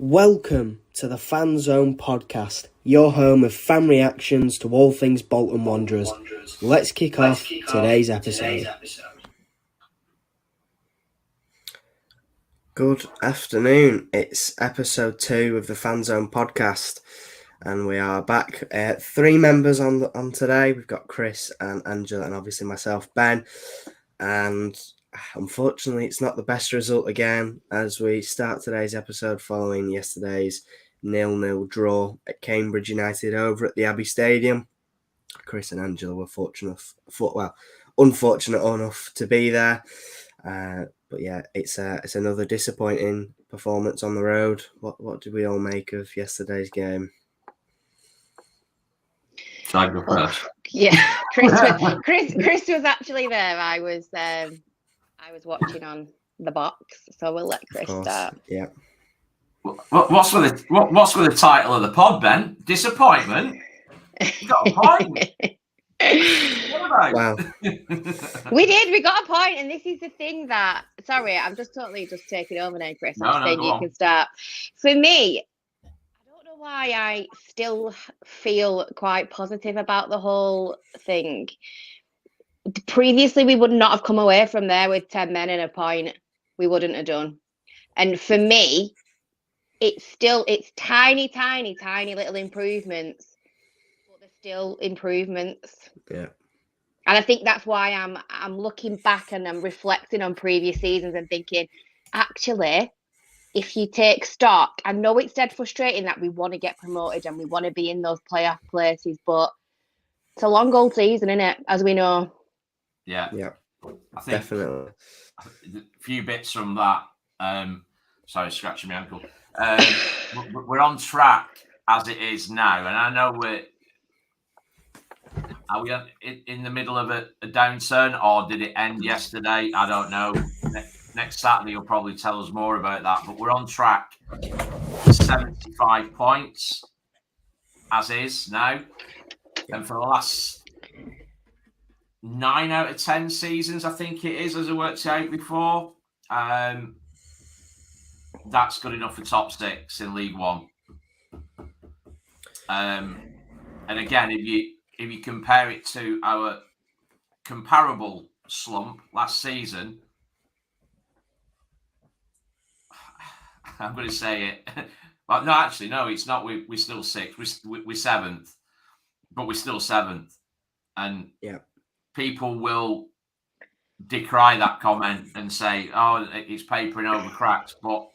Welcome to the Fanzone podcast, your home of fan reactions to all things Bolton Wanderers. Let's kick off today's episode. Good afternoon. It's episode 2 of the Fanzone podcast, and we are back. 3 members on today. We've got Chris and Angela, and obviously myself, Ben. And unfortunately, it's not the best result again as we start today's episode following yesterday's 0-0 draw at Cambridge United over at the Abbey Stadium. Chris and Angela were unfortunate enough to be there. But yeah, it's another disappointing performance on the road. What did we all make of yesterday's game? Shall I go first? Yeah, Chris was actually there. I was watching on the box, so we'll let Chris start. Yeah. What's with the title of the pod, Ben? Disappointment. You got a point. Wow. We got a point, and this is the thing that. Sorry, I'm just taking over now, Chris. I'm saying you can start. For me, I don't know why I still feel quite positive about the whole thing. Previously, we would not have come away from there with 10 men and a point. We wouldn't have done. And for me, it's tiny little improvements, but they're still improvements. Yeah. And I think that's why I'm looking back and I'm reflecting on previous seasons and thinking, actually, if you take stock, I know it's dead frustrating that we want to get promoted and we want to be in those playoff places, but it's a long old season, isn't it? As we know. Yeah. I think Definitely. A few bits from that. Sorry, scratching my ankle. We're on track as it is now, and I know are we in the middle of a downturn, or did it end yesterday? I don't know. Next Saturday, you'll probably tell us more about that. But we're on track for 75 points as is now, and for the last 9 out of 10 seasons, I think it is, as I worked out before. That's good enough for top 6 in League One. And again, if you compare it to our comparable slump last season, I'm going to say it. Well, no, actually, no, it's not. We're still 6th. We're 7th, but we're still 7th. And people will decry that comment and say, "Oh, it's papering over cracks." But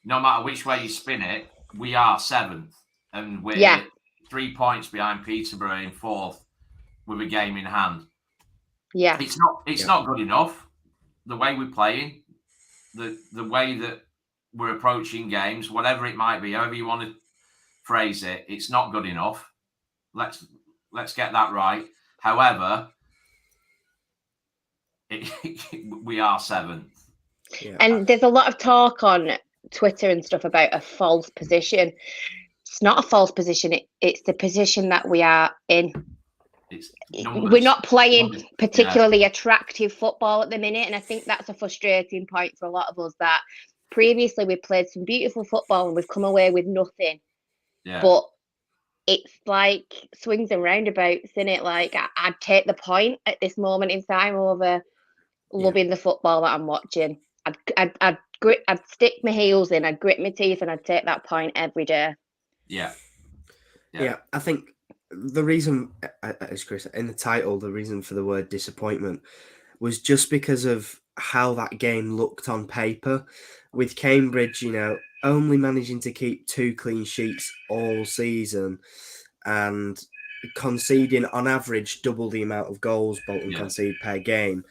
no matter which way you spin it, we are 7th, and we're 3 points behind Peterborough in 4th with a game in hand. Yeah, it's not good enough. The way we're playing, the way that we're approaching games, whatever it might be, however you want to phrase it, it's not good enough. Let's get that right. However, we are 7th. Yeah. And there's a lot of talk on Twitter and stuff about a false position. It's not a false position. It's the position that we are in. We're not playing particularly attractive football at the minute, and I think that's a frustrating point for a lot of us, that previously we played some beautiful football and we've come away with nothing. Yeah. But it's like swings and roundabouts, isn't it? Like I'd take the point at this moment in time over loving the football that I'm watching. I'd stick my heels in, I'd grit my teeth, and I'd take that point every day. Yeah. I think the reason, as Chris in the title, the reason for the word disappointment was just because of how that game looked on paper, with Cambridge, only managing to keep 2 clean sheets all season and conceding on average double the amount of goals Bolton concede per game.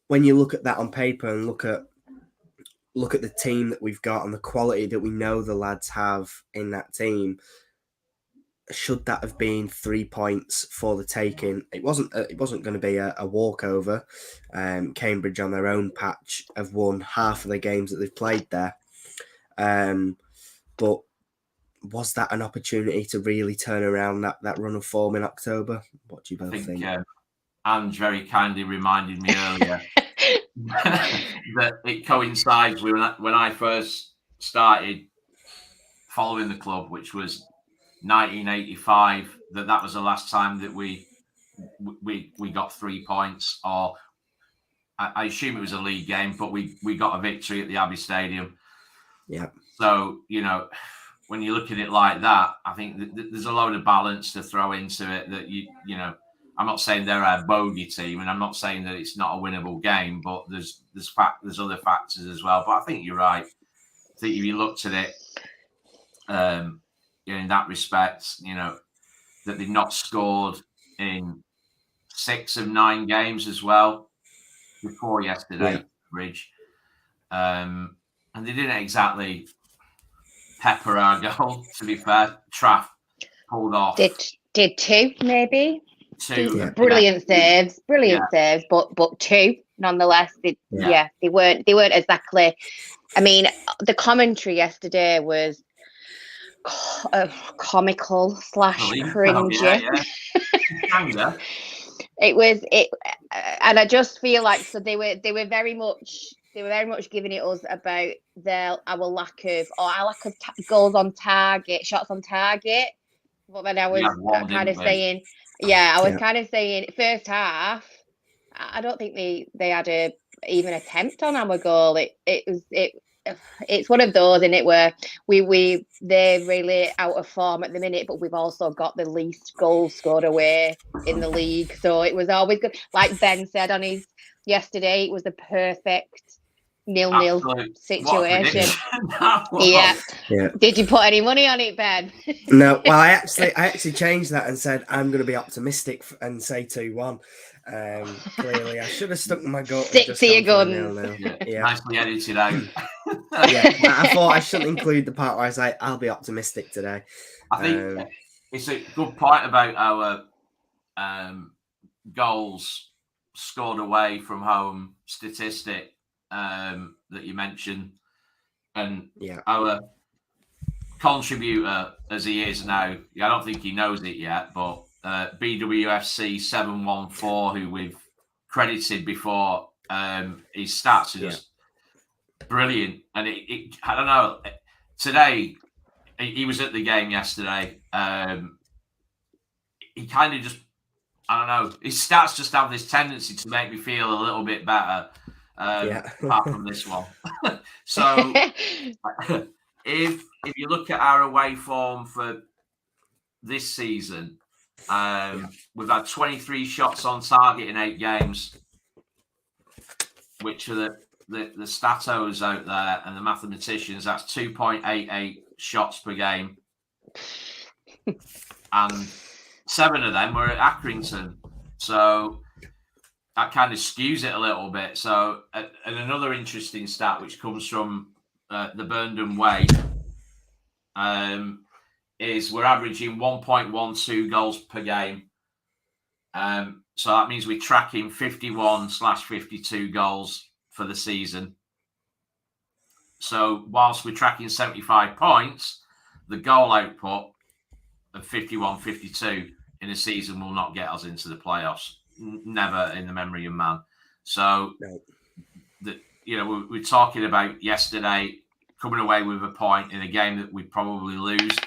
When you look at that on paper and look at the team that we've got and the quality that we know the lads have in that team, should that have been 3 points for the taking? It wasn't going to be a walkover. Cambridge on their own patch have won half of the games that they've played there. But was that an opportunity to really turn around that run of form in October? What do you both think? Ange very kindly reminded me earlier that it coincides with when I first started following the club, which was 1985. That was the last time that we got 3 points, or I assume it was a league game, but we got a victory at the Abbey Stadium. Yeah. So, when you look at it like that, I think there's a load of balance to throw into it. That I'm not saying they're a bogey team, and I'm not saying that it's not a winnable game, but there's other factors as well. But I think you're right. I think if you looked at it, in that respect, that they've not scored in 6 of 9 games as well before yesterday, Bridge. And they didn't exactly pepper our goal, to be fair. Traff pulled off. Did 2, maybe? 2. Brilliant saves, but 2 nonetheless. They weren't exactly. I mean, the commentary yesterday was comical / cringy. It, and I just feel like they were very much giving it us about our lack of goals on target, shots on target. But then I was kind of saying, first half, I don't think they had even attempt on our goal. It's one of those, isn't it, where they're really out of form at the minute, but we've also got the least goals scored away in the league. So it was always good. Like Ben said on his yesterday, it was the perfect 0-0 situation. Yeah. Did you put any money on it, Ben? No. Well, I actually changed that and said I'm going to be optimistic and say 2-1. Clearly, I should have stuck with my gut. Stick to your guns. Nicely edited out. I thought I shouldn't include the part where I was like, I'll be optimistic today. I think it's a good point about our goals scored away from home statistic that you mentioned, and our contributor, as he is now, I don't think he knows it yet, but BWFC 714, who we've credited before, his stats are just brilliant. And I don't know, today he was at the game yesterday. He kind of just, I don't know, his stats just have this tendency to make me feel a little bit better, apart from this one. So if you look at our away form for this season, we've had 23 shots on target in 8 games, which are the statos out there and the mathematicians. That's 2.88 shots per game, and 7 of them were at Accrington. So that kind of skews it a little bit. So, and another interesting stat which comes from the Burnham Way is we're averaging 1.12 goals per game. So that means we're tracking 51/52 goals for the season. So whilst we're tracking 75 points, the goal output of 51/52 in a season will not get us into the playoffs. Never in the memory of man. So, we're talking about yesterday coming away with a point in a game that we probably lose.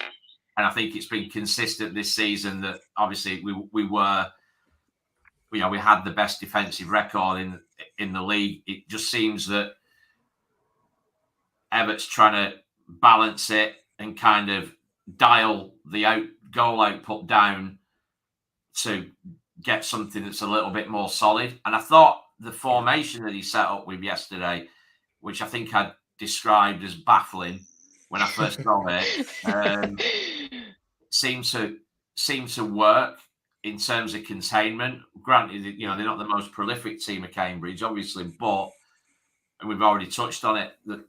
And I think it's been consistent this season that obviously we had the best defensive record in the league. It just seems that Evert's trying to balance it and kind of dial the goal output down to get something that's a little bit more solid. And I thought the formation that he set up with yesterday, which I think I'd described as baffling when I first saw it, seemed to work in terms of containment. Granted, they're not the most prolific team of Cambridge, obviously, but, and we've already touched on it, the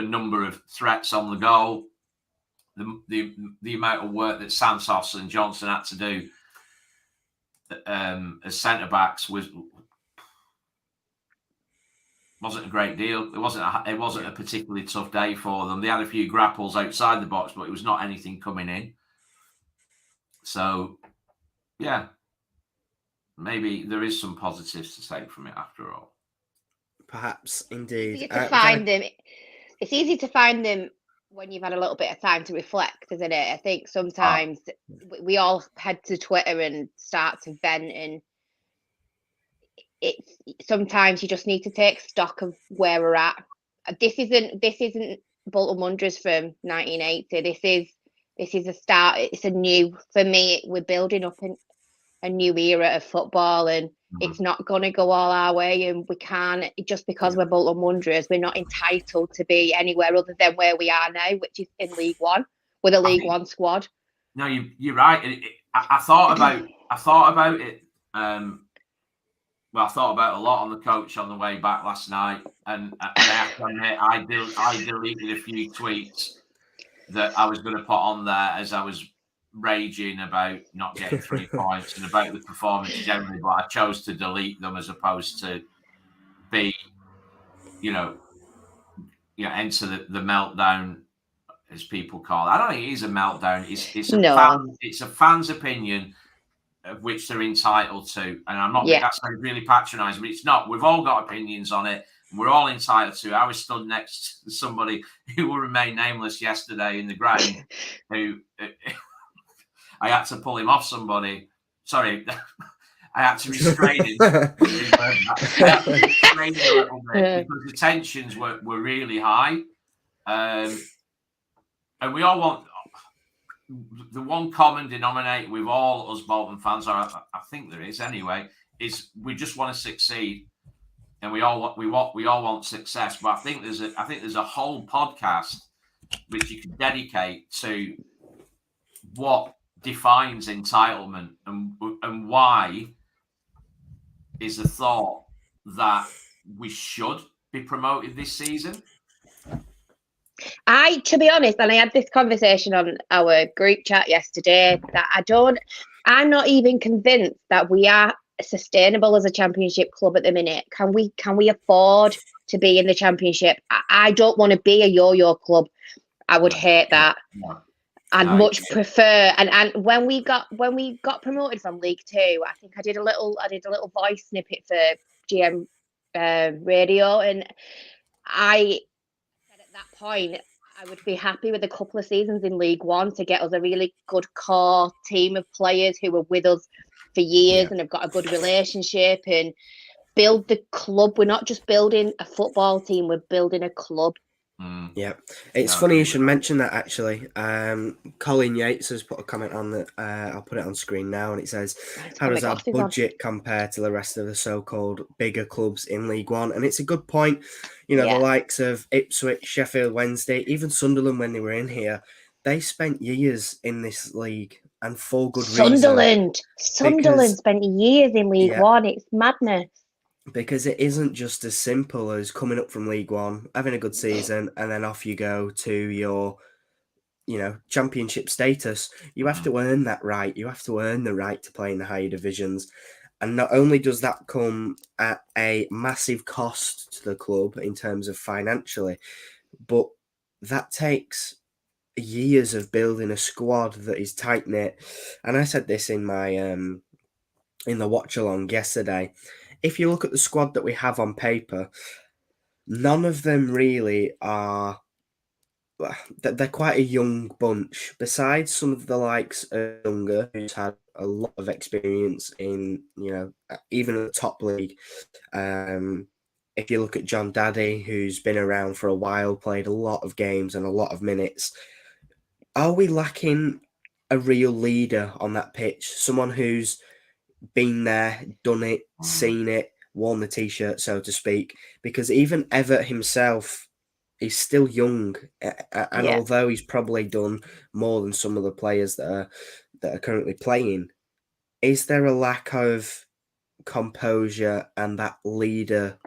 number of threats on the goal, the amount of work that Santos and Johnson had to do as centre backs wasn't a great deal. It wasn't a particularly tough day for them. They had a few grapples outside the box, but it was not anything coming in. So, maybe there is some positives to take from it after all. Perhaps, indeed. It's easy to find them when you've had a little bit of time to reflect, isn't it? I think sometimes we all head to Twitter and start to vent, and it's sometimes you just need to take stock of where we're at. This isn't Bolton Wanderers from 1980. This is a start. It's a new, for me, we're building up a new era of football, and it's not going to go all our way, and we can't, just because we're Bolton Wanderers, we're not entitled to be anywhere other than where we are now, which is in League One with a League One squad. No, you're right. I thought about it. Well, I thought about it a lot on the coach on the way back last night, and I have to admit, I deleted a few tweets that I was going to put on there as I was raging about not getting 3 points and about the performance generally, but I chose to delete them as opposed to be, enter the meltdown, as people call it. I don't think it is a meltdown. It's a fan's opinion of which they're entitled to, and I'm not. That's really patronising, but it's not. We've all got opinions on it. We're all entitled to. I was stood next to somebody who will remain nameless yesterday in the ground, who I had to pull him off somebody. Sorry, I had to restrain him. I had to restrain him a little bit because the tensions were really high, and we all want. The one common denominator with all us Bolton fans, or I think there is anyway, is we just want to succeed, and we all want success. But I think there's a whole podcast which you can dedicate to what defines entitlement and why is the thought that we should be promoted this season. To be honest, and I had this conversation on our group chat yesterday, that I'm not even convinced that we are sustainable as a championship club at the minute. Can we afford to be in the championship? I don't want to be a yo-yo club. I would hate that. No. I'd much prefer. And when we got promoted from League Two, I think I did a little voice snippet for GM Radio, and I said at that point I would be happy with a couple of seasons in League One to get us a really good core team of players who were with us for years and have got a good relationship, and build the club. We're not just building a football team, we're building a club. Yeah, it's funny you should mention that, actually. Colin Yates has put a comment on that. I'll put it on screen now, and it says, how does our budget compare to the rest of the so-called bigger clubs in League One? And it's a good point. The likes of Ipswich, Sheffield Wednesday, even Sunderland, when they were in here, they spent years in this league, and for good reason. Sunderland spent years in League One. It's madness. Because it isn't just as simple as coming up from League One, having a good season, and then off you go to your, championship status. You have to earn that right. You have to earn the right to play in the higher divisions. And not only does that come at a massive cost to the club in terms of financially, but that takes years of building a squad that is tight-knit. And I said this in my in the watch-along yesterday. If you look at the squad that we have on paper, none of them really are. They're quite a young bunch. Besides some of the likes of Younger, who's had a lot of experience in, even at the top league. If you look at John Daddy, who's been around for a while, played a lot of games and a lot of minutes, are we lacking a real leader on that pitch? Someone who's been there, done it, seen it, worn the t-shirt, so to speak, because even Everett himself is still young, and although he's probably done more than some of the players that are currently playing, is there a lack of composure and that leader?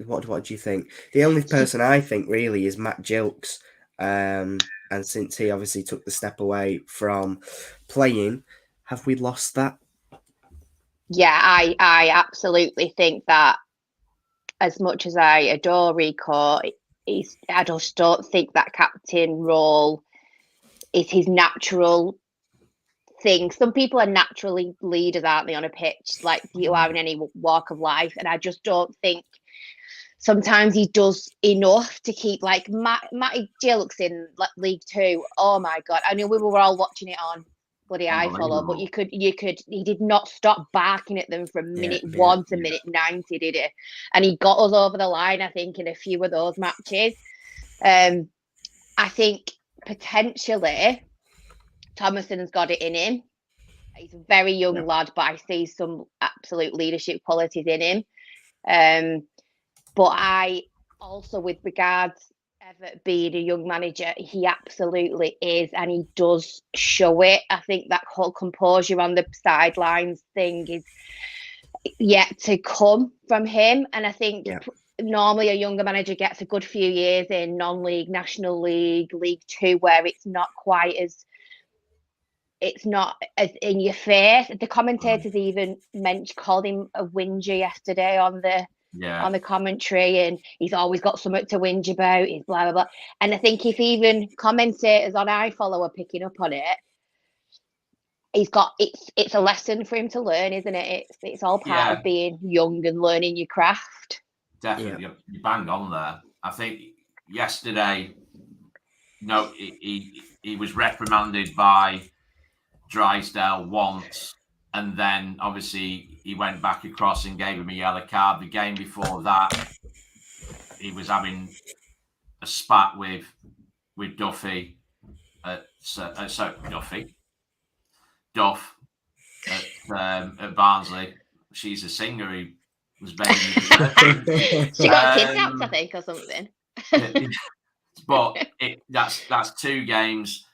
What do you think? The only person I think really is Matt Gilks, and since he obviously took the step away from playing, have we lost that? Yeah, I absolutely think that, as much as I adore Rico, I just don't think that captain role is his natural thing. Some people are naturally leaders, aren't they, on a pitch, like you are in any walk of life, and I just don't think sometimes he does enough to keep, like, Matty Gilks in League Two. Oh my God. I know we were all watching it on bloody iFollow, but he did not stop barking at them from minute 1 to minute 90, did he? And he got us over the line, I think, in a few of those matches. I think potentially Thomason's got it in him. He's a very young lad, but I see some absolute leadership qualities in him. But I also, with regards Everett being a young manager, he absolutely is, and he does show it. I think that whole composure on the sidelines thing is yet to come from him. And I think normally a younger manager gets a good few years in non-league, National League, League Two, where it's not as in your face. The commentators even called him a whinger yesterday on the commentary, and he's always got something to whinge about. He's blah blah blah. And I think if even commentators on iFollow are picking up on it, it's a lesson for him to learn, isn't it? It's all part of being young and learning your craft. Definitely, you bang on there. I think yesterday, he was reprimanded by Drysdale once, and then obviously he went back across and gave him a yellow card. The game before that, he was having a spat with Duffy Duff at Barnsley. She's a singer. He was begging. She got kidnapped, I think, or something. But that's 2 games.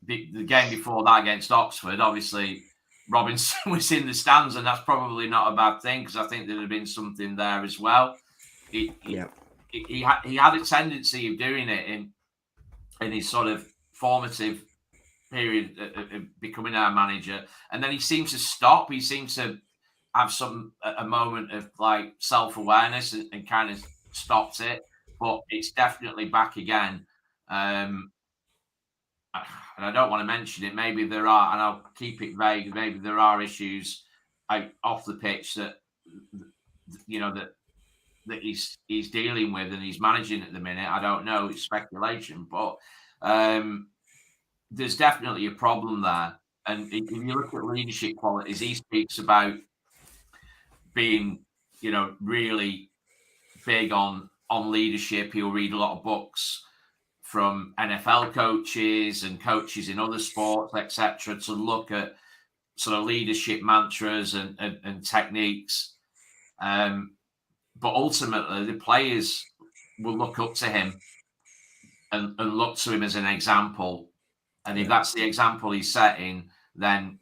The game before that against Oxford, obviously Robinson was in the stands, and that's probably not a bad thing, because I think there'd have been something there as well. He had a tendency of doing it in his sort of formative period of becoming our manager, and then he seems to stop. He seems to have a moment of like self-awareness and kind of stops it, but it's definitely back again. And I don't want to mention it. Maybe there are, and I'll keep it vague. Maybe there are issues off the pitch that he's dealing with and he's managing at the minute. I don't know. It's speculation, but there's definitely a problem there. And if you look at leadership qualities, he speaks about being, really big on leadership. He'll read a lot of books from NFL coaches and coaches in other sports, etc., to look at sort of leadership mantras and techniques. But ultimately, the players will look up to him and look to him as an example. And if that's the example he's setting, then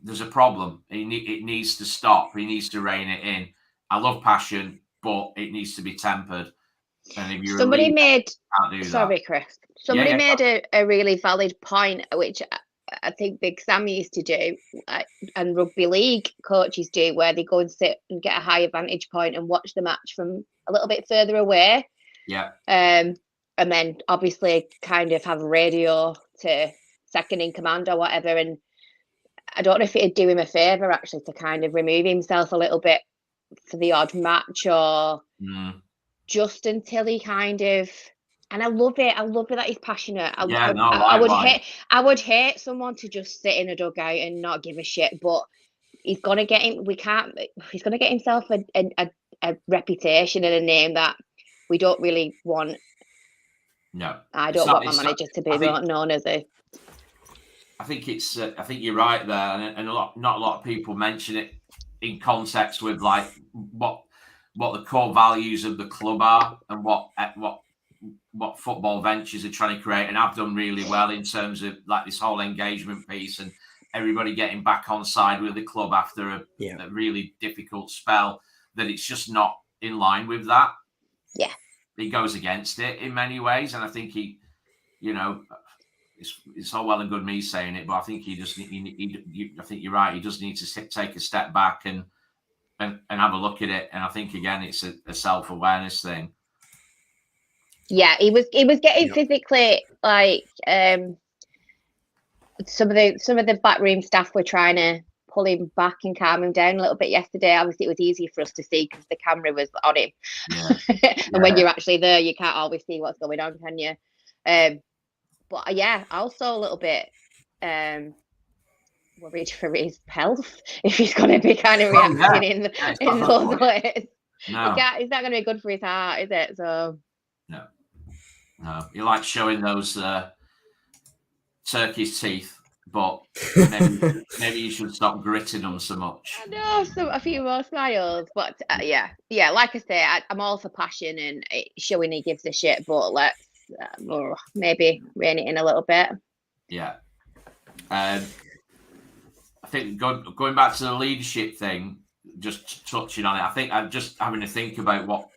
there's a problem. It needs to stop. He needs to rein it in. I love passion, but it needs to be tempered. And if you're Chris. Somebody made a really valid point, which I think Big Sam used to do, and rugby league coaches do, where they go and sit and get a higher vantage point and watch the match from a little bit further away. Yeah. And then obviously kind of have radio to second in command or whatever. And I don't know if it'd do him a favour actually to kind of remove himself a little bit for the odd match, or just until he kind of. And I love it. I love it that he's passionate. I would hate someone to just sit in a dugout and not give a shit. But he's gonna get him. He's gonna get himself a reputation and a name that we don't really want. No, I don't want my manager to be known as a. I think it's. I think you're right there, and not a lot of people mention it in context with like what the core values of the club are and what football ventures are trying to create, and I've done really well in terms of like this whole engagement piece and everybody getting back on side with the club after a really difficult spell. That it's just not in line with that. Yeah, he goes against it in many ways, and I think he, it's all well and good me saying it, but I think I think you're right. He does need to take a step back and have a look at it, and I think again it's a self-awareness thing. Yeah, he was getting physically like some of the backroom staff were trying to pull him back and calm him down a little bit yesterday. Obviously, it was easier for us to see because the camera was on him. Yeah. And when you're actually there, you can't always see what's going on, can you? But yeah, also a little bit worried for his health if he's going to be kind of reacting in those ways. No, it's not going to be good for his heart, is it? So no. You like showing those turkey's teeth, but maybe you should stop gritting them so much. I know, a few more smiles, but yeah. Like I say, I'm all for passion and showing he gives a shit, but let's maybe rein it in a little bit. Yeah. I think going back to the leadership thing, just touching on it, I think I'm just having to think about what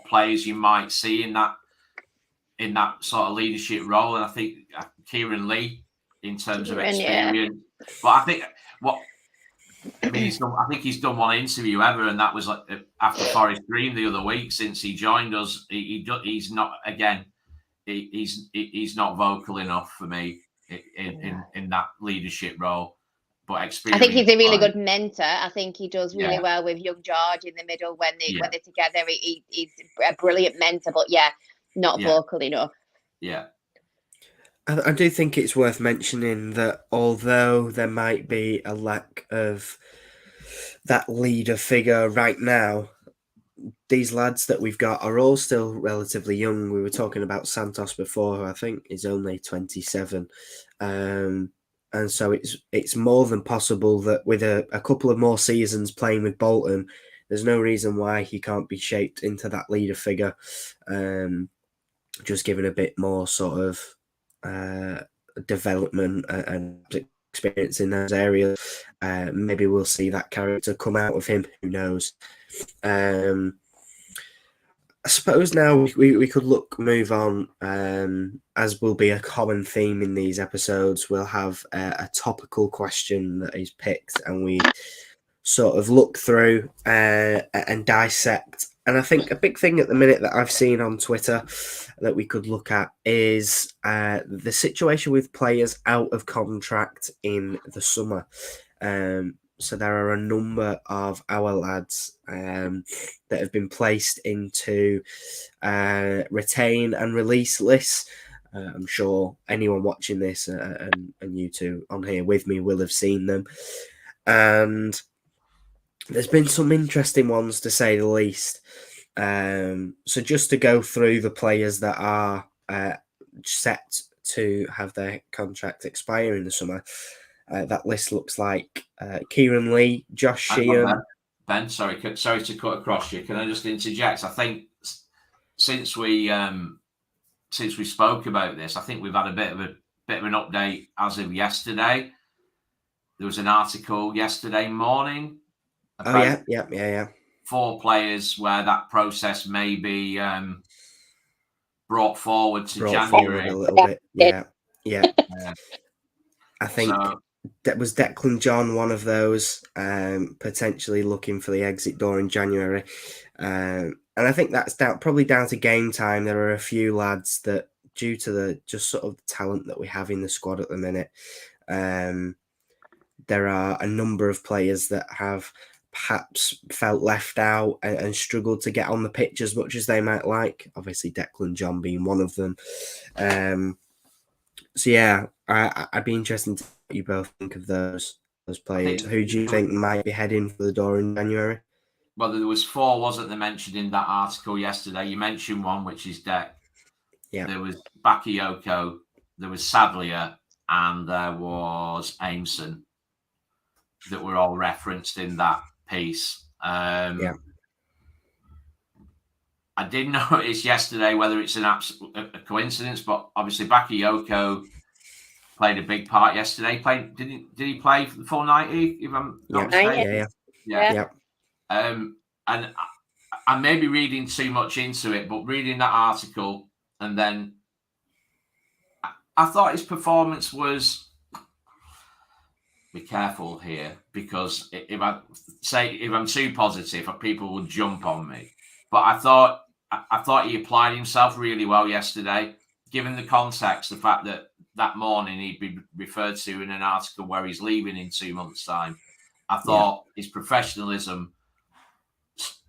players you might see in that sort of leadership role, and I think Kieran Lee in terms of experience. Yeah. But I think I think he's done one interview ever, and that was like after Forest Green the other week. Since he joined us, he's not he's not vocal enough for me in that leadership role. But experience. I think he's a really good mentor. I think he does really well with young George in the middle when they're together. He's a brilliant mentor, but not vocal enough. Yeah. I do think it's worth mentioning that although there might be a lack of that leader figure right now, these lads that we've got are all still relatively young. We were talking about Santos before, who I think is only 27. And so it's more than possible that with a couple of more seasons playing with Bolton, there's no reason why he can't be shaped into that leader figure. Just given a bit more sort of development and experience in those areas. Maybe we'll see that character come out of him. Who knows? I suppose now we could move on, as will be a common theme in these episodes. We'll have a topical question that is picked, and we sort of look through and dissect. And I think a big thing at the minute that I've seen on Twitter that we could look at is the situation with players out of contract in the summer. So there are a number of our lads that have been placed into retain and release lists. I'm sure anyone watching this and you two on here with me will have seen them. And there's been some interesting ones, to say the least. So just to go through the players that are set to have their contract expire in the summer. That list looks like Kieran Lee, Josh Sheehan. Ben, sorry to cut across you. Can I just interject? I think since we spoke about this, I think we've had a bit of an update as of yesterday. There was an article yesterday morning about 4 players where that process may be brought forward to January a little bit. Yeah. I think. That was Declan John, one of those, potentially looking for the exit door in January. And I think that's probably down to game time. There are a few lads that, due to the just sort of talent that we have in the squad at the minute, there are a number of players that have perhaps felt left out and struggled to get on the pitch as much as they might like. Obviously, Declan John being one of them. So yeah, I'd be interested to what you both think of those players. Who do you think might be heading for the door in January? Well, there was 4, wasn't there, mentioned in that article yesterday? You mentioned one, which is Deck. Yeah. There was Bakayoko, there was Sadlier, and there was Aimson that were all referenced in that piece. I did notice yesterday whether it's a coincidence, but obviously Bakayoko played a big part yesterday. Did he play for the full 90? If I'm not mistaken. Yeah. And I may be reading too much into it, but reading that article, and then I thought his performance was. Be careful here, because if I'm too positive, people will jump on me. But I thought he applied himself really well yesterday, given the context, the fact that that morning he'd be referred to in an article where he's leaving in 2 months' time. I thought his professionalism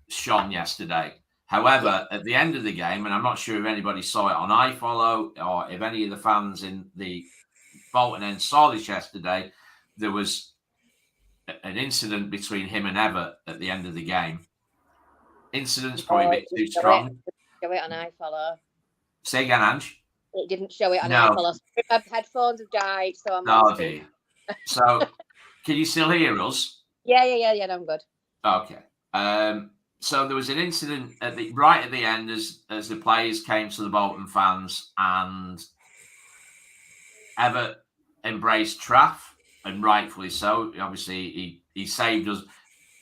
shone yesterday. However, at the end of the game, and I'm not sure if anybody saw it on iFollow or if any of the fans in the Bolton end saw this yesterday, there was an incident between him and Everett at the end of the game. Incident's probably a bit too strong. Show it on iFollow. Say again, Ange. It didn't show it on iFollow. My headphones have died, so I'm on speed. So, can you still hear us? Yeah, I'm good. Okay. So there was an incident right at the end as the players came to the Bolton fans, and Everett embraced Traff, and rightfully so. Obviously, he saved us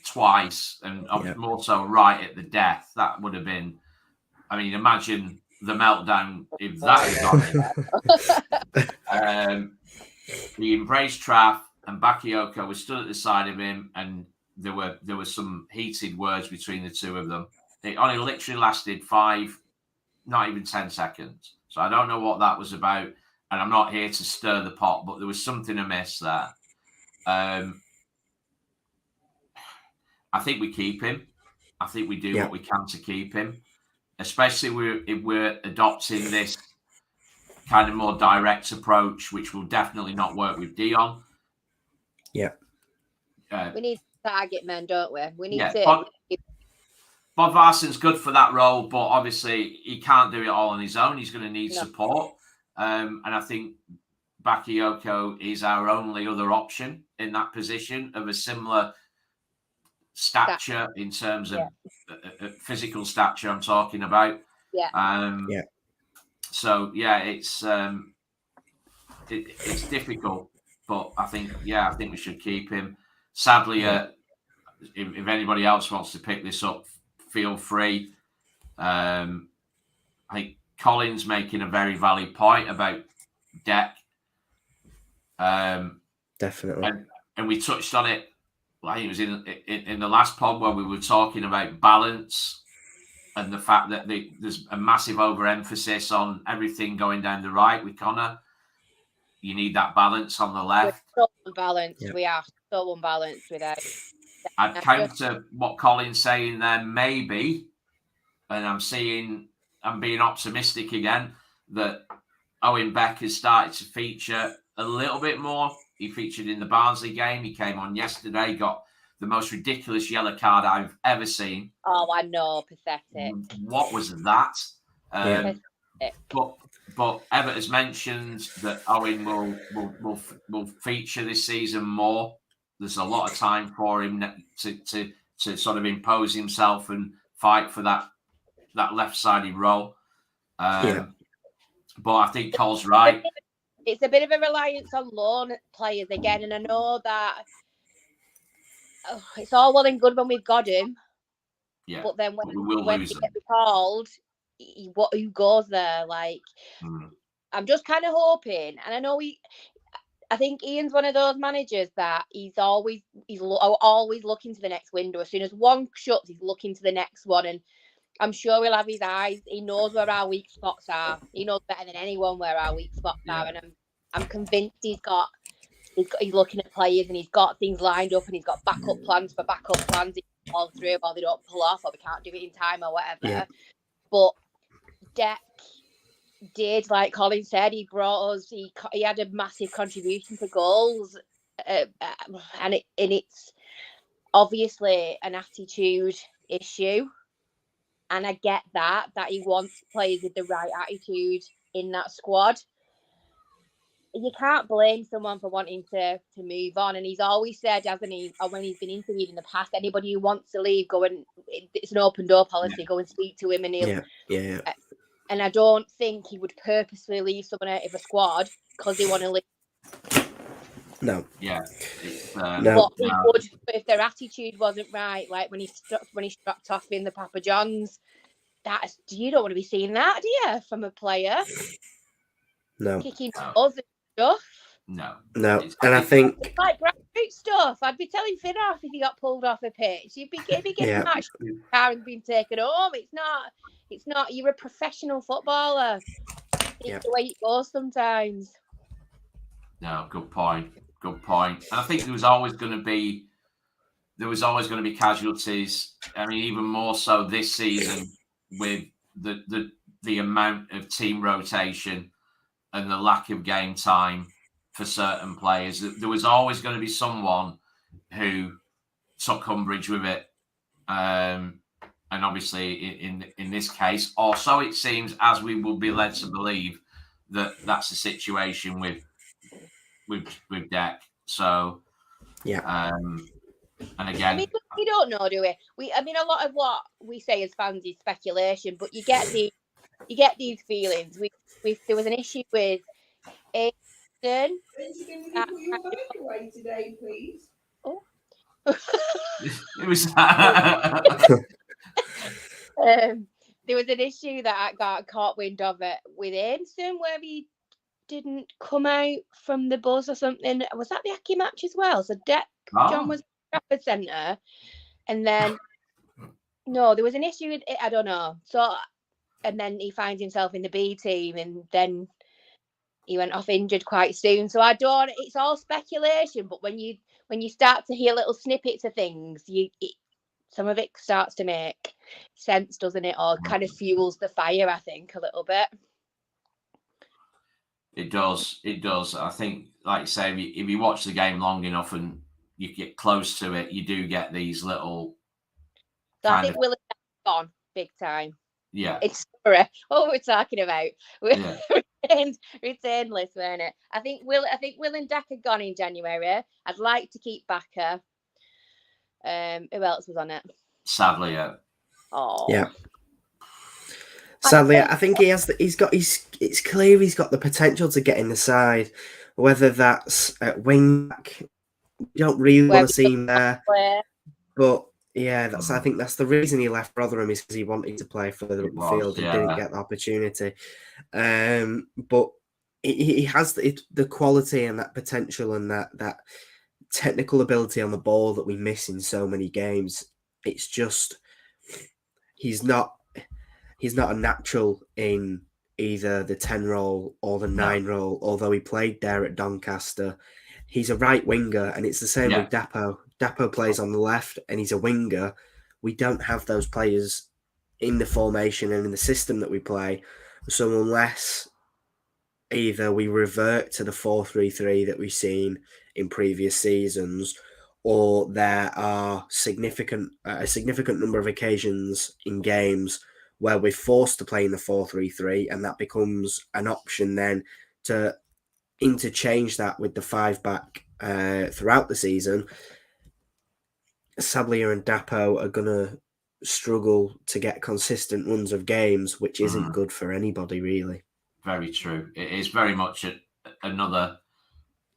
twice, and more so right at the death. That would have been, I mean, imagine the meltdown if that had gone. He embraced Traff, and Bakayoko was stood at the side of him, and there were some heated words between the two of them. It only literally lasted 5, not even 10 seconds. So I don't know what that was about, and I'm not here to stir the pot, but there was something amiss there. I think we keep him. I think we do what we can to keep him, especially if we're adopting this kind of more direct approach, which will definitely not work with Dion. Yeah. We need target men, don't we? We need to. Bob Varson's good for that role, but obviously he can't do it all on his own. He's going to need support. And I think Bakayoko is our only other option in that position of a similar stature in terms of physical stature I'm talking about. So it's difficult, but I think we should keep him. Sadly, if anybody else wants to pick this up, feel free. I think Colin's making a very valid point about Deck. Definitely. And we touched on it. I think it was in the last pod where we were talking about balance and the fact that there's a massive overemphasis on everything going down the right with Connor. You need that balance on the left. We're so unbalanced. We are so unbalanced without. I'd counter what Colin's saying there, maybe, and I'm being optimistic again, that Owen Beck has started to feature a little bit more. He featured in the Barnsley game. He came on yesterday, got the most ridiculous yellow card I've ever seen. Oh, I know, pathetic. What was that? But Everett has mentioned that Owen will feature this season more. There's a lot of time for him to sort of impose himself and fight for that left-sided role. But I think Cole's right. It's a bit of a reliance on loan players again, and I know that it's all well and good when we've got him. Yeah. But then when he gets recalled, who goes there? Like, I'm just kind of hoping, and I know I think Ian's one of those managers that he's always looking to the next window. As soon as one shuts, he's looking to the next one, and I'm sure he'll have his eyes. He knows where our weak spots are. He knows better than anyone where our weak spots are, and I'm convinced he's looking at players and he's got things lined up and he's got backup plans for backup plans. He fall through, or they don't pull off, or we can't do it in time, or whatever. Yeah. But Deck did, like Colin said, he brought us. He had a massive contribution to goals, and it's obviously an attitude issue. And I get that he wants players with the right attitude in that squad. You can't blame someone for wanting to move on. And he's always said, hasn't he, or when he's been interviewed in the past, anybody who wants to leave, it's an open door policy, go and speak to him and he'll... Yeah. And I don't think he would purposely leave someone out of a squad because they want to leave. No. Yeah. But he would, if their attitude wasn't right, like when he struck off in the Papa John's, you don't want to be seeing that, do you, from a player? No. Kicking us and stuff. No. And I think it's like grassroots stuff. I'd be telling Finn off if he got pulled off a pitch. He'd be getting matched in the car and being taken home. It's not. You're a professional footballer. It's the way it goes sometimes. No, good point. Good point. And I think there was always going to be casualties. I mean, even more so this season with the amount of team rotation and the lack of game time for certain players. There was always going to be someone who took umbrage with it. And obviously, in this case, or so it seems, as we will be led to believe, that's the situation with Deck. So, yeah. And again, I mean, we don't know, do we? I mean, a lot of what we say as fans is speculation, but you get these feelings. There was an issue with Aiden. Can you put your bike away today, please? Oh. It was. There was an issue that I got caught wind of it with Aimson, where he didn't come out from the buzz or something. Was that the Aki match as well? So John was Trafford Centre, and then no, there was an issue with it. I don't know. So, and then he finds himself in the B team, and then he went off injured quite soon. So I don't. It's all speculation, but when you start to hear little snippets of things, some of it starts to make sense, doesn't it? Or kind of fuels the fire, I think, a little bit. It does. It does. I think, like you say, if you watch the game long enough and you get close to it, you do get these little. So I think Will has gone big time. Yeah. It's what we're talking about. Retained list, weren't it? I think Will and Dak had gone in January. I'd like to keep Bakker. Who else was on it? Sadly, yeah. Oh. Yeah. Sadly, I think it's clear he's got the potential to get in the side. Whether that's at wing back, we don't really want to see him there. But yeah, I think that's the reason he left Rotherham, is because he wanted to play further up the field and didn't get the opportunity. But he has the quality and that potential and that technical ability on the ball that we miss in so many games. It's just he's not a natural in either the 10 role or the 9 role, although he played there at Doncaster. He's a right winger, and it's the same with Dapo. Dapo plays on the left, and he's a winger. We don't have those players in the formation and in the system that we play. So unless either we revert to the 4-3-3 that we've seen in previous seasons, or there are a significant number of occasions in games where we're forced to play in the 4-3-3, and that becomes an option then to interchange that with the 5-back throughout the season, Sablia and Dapo are going to struggle to get consistent runs of games, which isn't good for anybody, really. Very true. It is very much another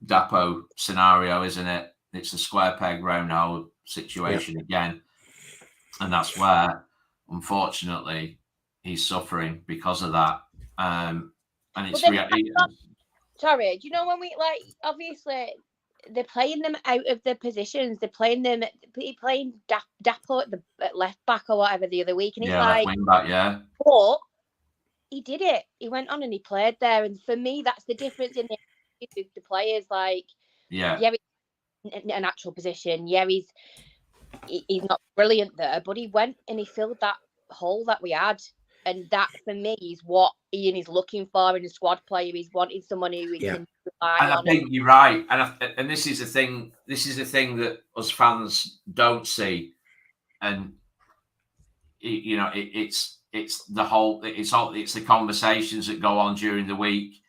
Dapo scenario, isn't it? It's a square peg round hole situation again. And that's where, unfortunately, he's suffering because of that. And it's sorry, do you know when obviously they're playing them out of their positions. They're playing Dapo at left back or whatever the other week, and it's left wing back, But he did it. He went on and he played there, and for me, that's the difference in the players. He's in an actual position. Yeah, he's not brilliant there, but he went and he filled that hole that we had. And that, for me, is what Ian is looking for in a squad player. He's wanting someone who he can rely on. I think you're right. And this is the thing. This is the thing that us fans don't see. And it's the conversations that go on during the week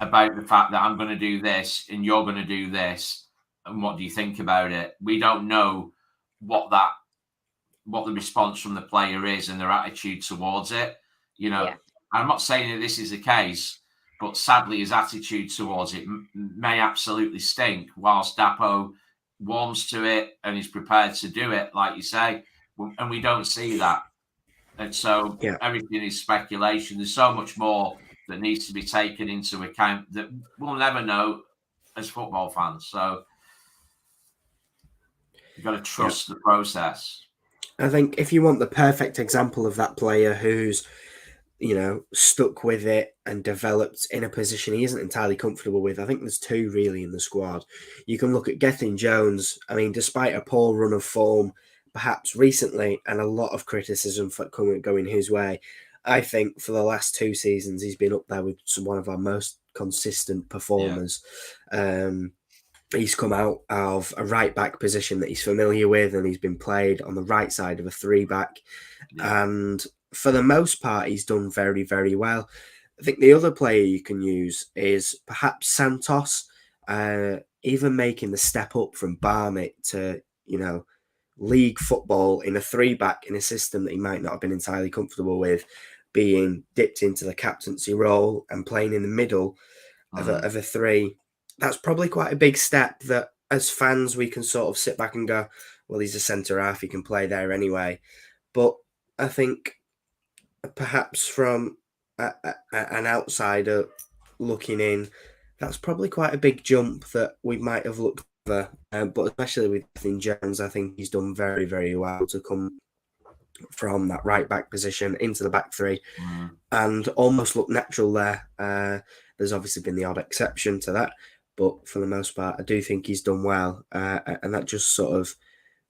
about the fact that I'm going to do this and you're going to do this, and what do you think about it? We don't know what the response from the player is and their attitude towards it. I'm not saying that this is the case, but sadly his attitude towards it may absolutely stink, whilst Dapo warms to it and is prepared to do it, like you say, and we don't see that. And so everything is speculation. There's so much more that needs to be taken into account that we'll never know as football fans. So you've got to trust the process. I think if you want the perfect example of that player who's stuck with it and developed in a position he isn't entirely comfortable with. I think there's two really in the squad. You can look at Gethin Jones. I mean, despite a poor run of form, perhaps recently, and a lot of criticism for going his way, I think for the last 2 seasons he's been up there with one of our most consistent performers. He's come out of a right back position that he's familiar with, and he's been played on the right side of a 3-back. And for the most part, he's done very, very well. I think the other player you can use is perhaps Santos, even making the step up from Barnet to, league football in a 3-back in a system that he might not have been entirely comfortable with, being dipped into the captaincy role and playing in the middle of a 3. That's probably quite a big step that as fans we can sort of sit back and go, well, he's a centre half, he can play there anyway. But I think perhaps from an outsider looking in, that's probably quite a big jump that we might have looked over. But especially with Gethin Jones, I think he's done very, very well to come from that right back position into the back 3 and almost look natural there. There's obviously been the odd exception to that, but for the most part, I do think he's done well. And that just sort of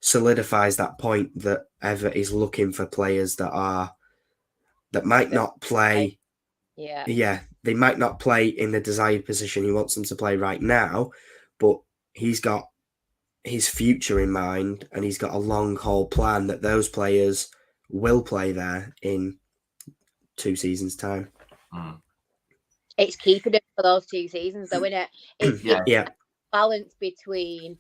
solidifies that point that Everett is looking for players that might not play. Yeah, they might not play in the desired position he wants them to play right now, but he's got his future in mind, and he's got a long haul plan that those players will play there in 2 seasons' time. It's keeping it for those 2 seasons, though, isn't it? It's a balance between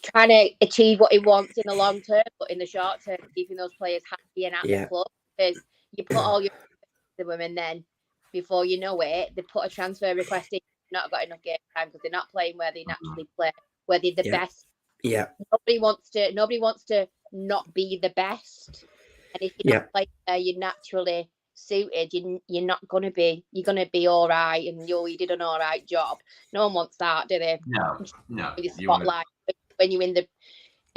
trying to achieve what he wants in the long term, but in the short term, keeping those players happy and at the club. Because you put all your to them, and then before you know it, they put a transfer request in. Not got enough game time because they're not playing where they naturally play, where they're the best. Yeah. Nobody wants to not be the best. And if you're not playing there, you're naturally suited. You're not gonna be. You're gonna be all right, and you did an all right job. No one wants that, do they? No. The spotlight when you're in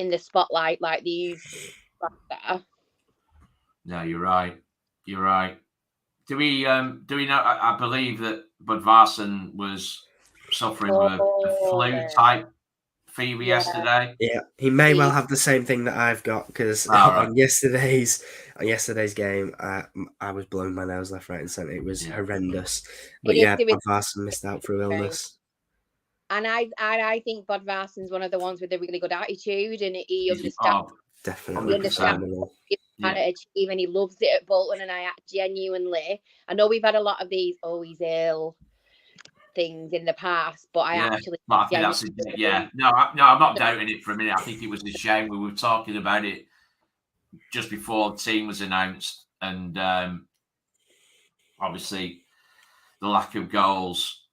the spotlight like these. No, you're right. You're right. Do we know? I believe that Budvarsson was suffering with a flu type fever yesterday. Yeah, he may well have the same thing that I've got because on yesterday's game, I was blowing my nose left, right, and centre. It was horrendous. But Budvarsson missed out through illness. And I think Budvarsson's one of the ones with a really good attitude, and he understands. Definitely, he understands trying to achieve, and he loves it at Bolton. And I genuinely, I know we've had a lot of these he's ill things in the past, but I actually I think that's no, I'm not doubting it for a minute. I think it was a shame. We were talking about it just before the team was announced, and obviously the lack of goals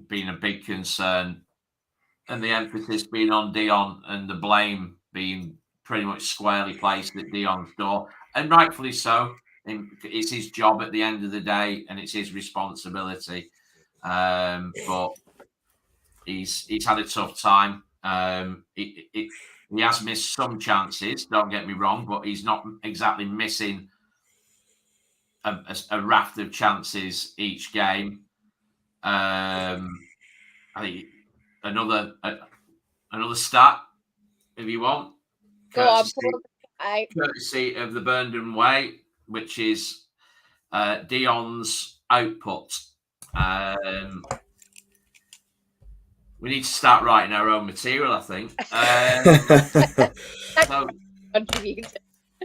being a big concern, and the emphasis being on Dion, and the blame being pretty much squarely placed at Dion's door, and rightfully so. It's his job at the end of the day, and it's his responsibility. But he's had a tough time. He has missed some chances, don't get me wrong, but he's not exactly missing a raft of chances each game. I think another stat, if you want. Courtesy of the Burnden Way, which is Dion's output. We need to start writing our own material, I think. So,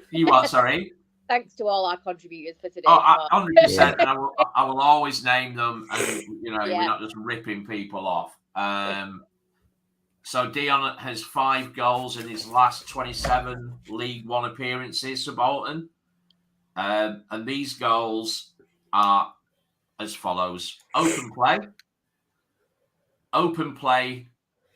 you what? Sorry. Thanks to all our contributors for today. 100%. And I will always name them, and we're not just ripping people off. So Dion has 5 goals in his last 27 League One appearances for Bolton, and these goals are as follows: open play,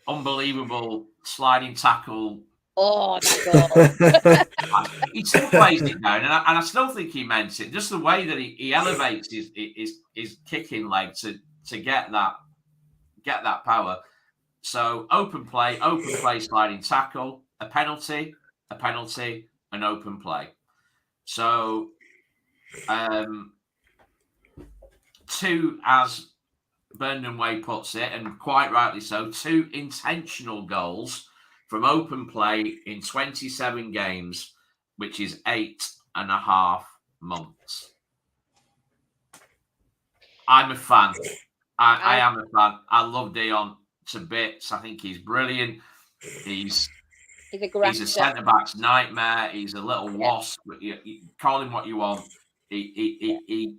unbelievable sliding tackle. Oh, that goal! He still plays it down, and I still think he meant it. Just the way that he elevates his kicking leg to get that power. So open play, sliding tackle, a penalty, an open play. So two, as Brendan Way puts it, and quite rightly so, 2 intentional goals from open play in 27 games, which is 8.5 months. I'm a fan. I am a fan. I love Dion to bits. I think he's brilliant. He's a centre-back's nightmare. He's a little wasp. You call him what you want. He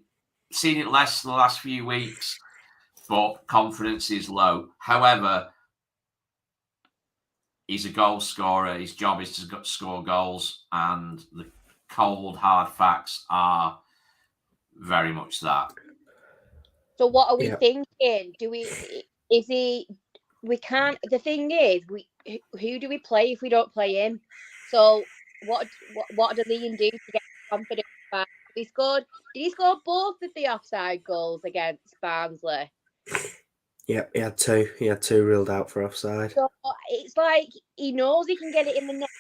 seen it less the last few weeks, but confidence is low. However, he's a goal scorer. His job is to score goals, and the cold, hard facts are very much that. So what are we thinking? We can't, the thing is, who do we play if we don't play him? So what does Ian do to get confidence back? Did he score both of the offside goals against Barnsley? Yeah, he had 2. He had 2 ruled out for offside. So it's like he knows he can get it in the net.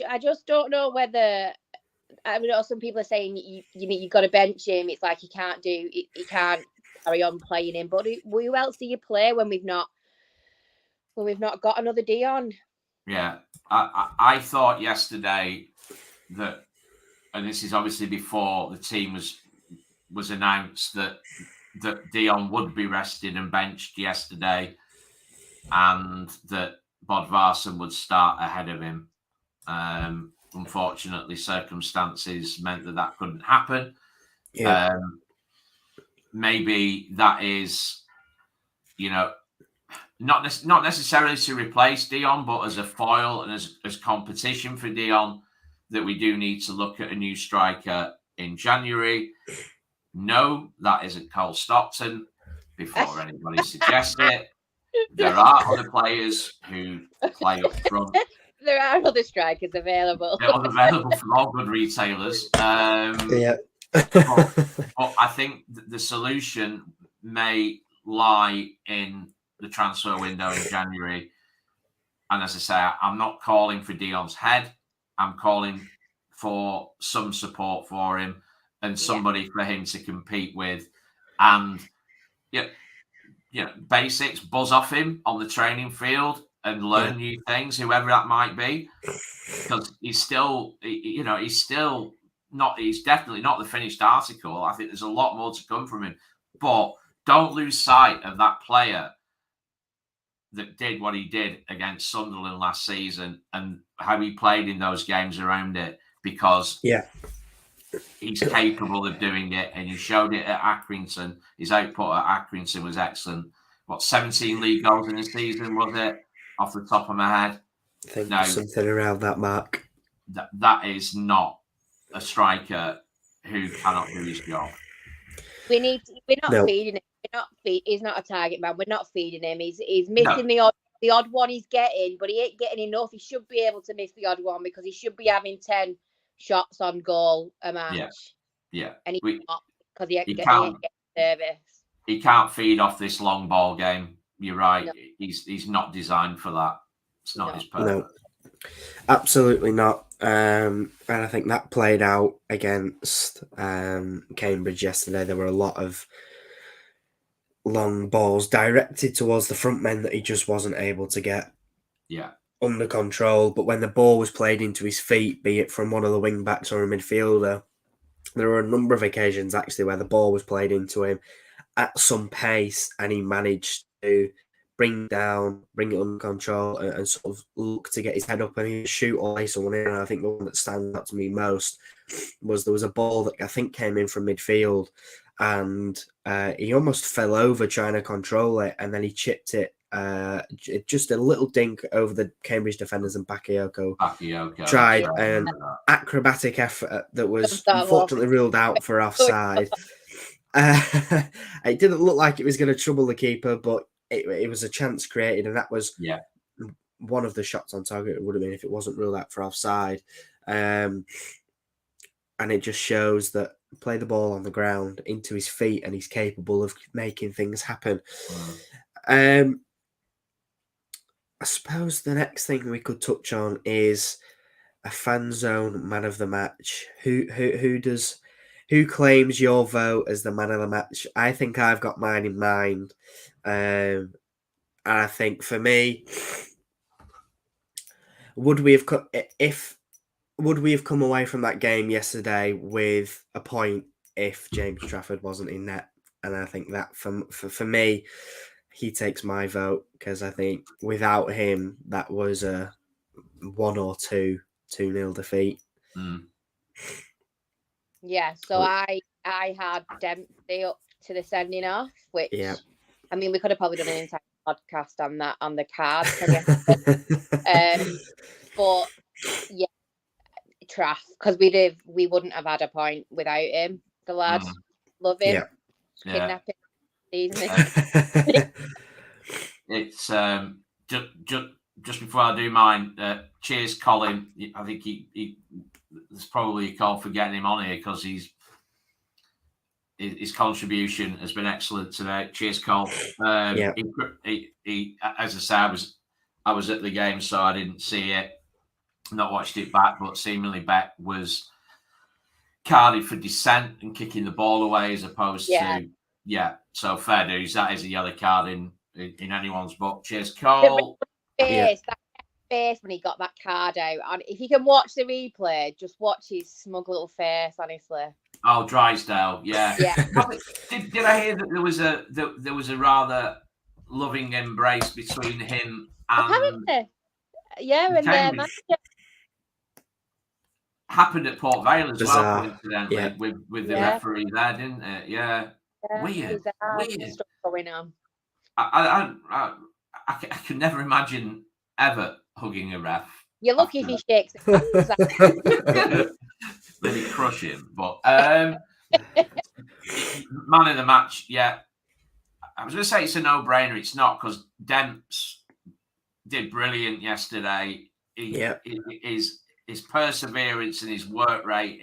I just don't know whether. I know some people are saying you've got to bench him. It's like he can't carry on playing him. But who else do you play when we've not got another Dion? Yeah, I thought yesterday that, and this is obviously before the team was announced, that Dion would be rested and benched yesterday, and that Bodvarsson would start ahead of him. Unfortunately, circumstances meant that couldn't happen. Yeah. Maybe that is, not necessarily to replace Dion, but as a foil and as competition for Dion, that we do need to look at a new striker in January. No, that isn't Cole Stockton, before anybody suggests it. There are other players who play up front. There are other strikers available. They're available from all good retailers. Yeah. but I think the solution may lie in the transfer window in January. And as I say, I'm not calling for Dion's head. I'm calling for some support for him and somebody for him to compete with. And basics, buzz off him on the training field and learn new things, whoever that might be, because he's definitely not the finished article. I think there's a lot more to come from him, but don't lose sight of that player that did what he did against Sunderland last season and how he played in those games around it, because he's capable of doing it, and he showed it at Accrington. His output at Accrington was excellent. 17 league goals in the season, was it? Off the top of my head, I think something around that mark. That is not a striker who cannot do his job. We're not feeding him. He's not a target man. We're not feeding him. He's missing the odd one he's getting, but he ain't getting enough. He should be able to miss the odd one because he should be having 10 shots on goal a match. Yeah. And he's not, because he ain't getting service. He can't feed off this long ball game. You're right. No. He's not designed for that. It's not his purpose. No, absolutely not. And I think that played out against Cambridge yesterday. There were a lot of long balls directed towards the front men that he just wasn't able to get under control. But when the ball was played into his feet, be it from one of the wing backs or a midfielder, there were a number of occasions actually where the ball was played into him at some pace, and he managed to bring it under control and sort of look to get his head up and he'd shoot or lay someone in. And I think the one that stands out to me most was there was a ball that I think came in from midfield, and he almost fell over trying to control it, and then he chipped it just a little dink over the Cambridge defenders, and Bakayoko tried an acrobatic effort that was unfortunately ruled out for offside. It didn't look like it was going to trouble the keeper, but it was a chance created, and that was one of the shots on target. It would have been if it wasn't ruled out for offside. And it just shows that play the ball on the ground into his feet, and he's capable of making things happen. I suppose the next thing we could touch on is a Fanzone man of the match. Who claims your vote as the man of the match? I think I've got mine in mind. And I think for me, would we have come away from that game yesterday with a point if James Trafford wasn't in net? And I think that for me, he takes my vote, because I think without him, that was a 1 or 2-0 defeat. Yeah, so I had Dempsey up to the sending off, which I mean, we could have probably done an entire podcast on that, on the cards, I guess. But yeah, Traff, because we wouldn't have had a point without him. The lad, love him. Kidnapping. It's just before I do mine. Cheers, Colin. I think he there's probably a call for getting him on here, because his contribution has been excellent today. Cheers, Cole. He, as I say, I was at the game, so I didn't see it, not watched it back, but seemingly Beck was carded for dissent and kicking the ball away, as opposed to so fair dues. That is a yellow card in anyone's book. Cheers, Cole. That face when he got that card out, and if you can watch the replay, just watch his smug little face, honestly. Oh, Drysdale, yeah. Did I hear that there was a rather loving embrace between him and apparently, and their manager. Happened at Port Vale as well, coincidentally, with the referee there, didn't it? Yeah. Weird. Stuff going on. I could never imagine ever hugging a ref. You're lucky if he shakes his hands. Maybe crush him. But man of the match, I was going to say it's a no-brainer. It's not, because Demps did brilliant yesterday. His perseverance and his work rate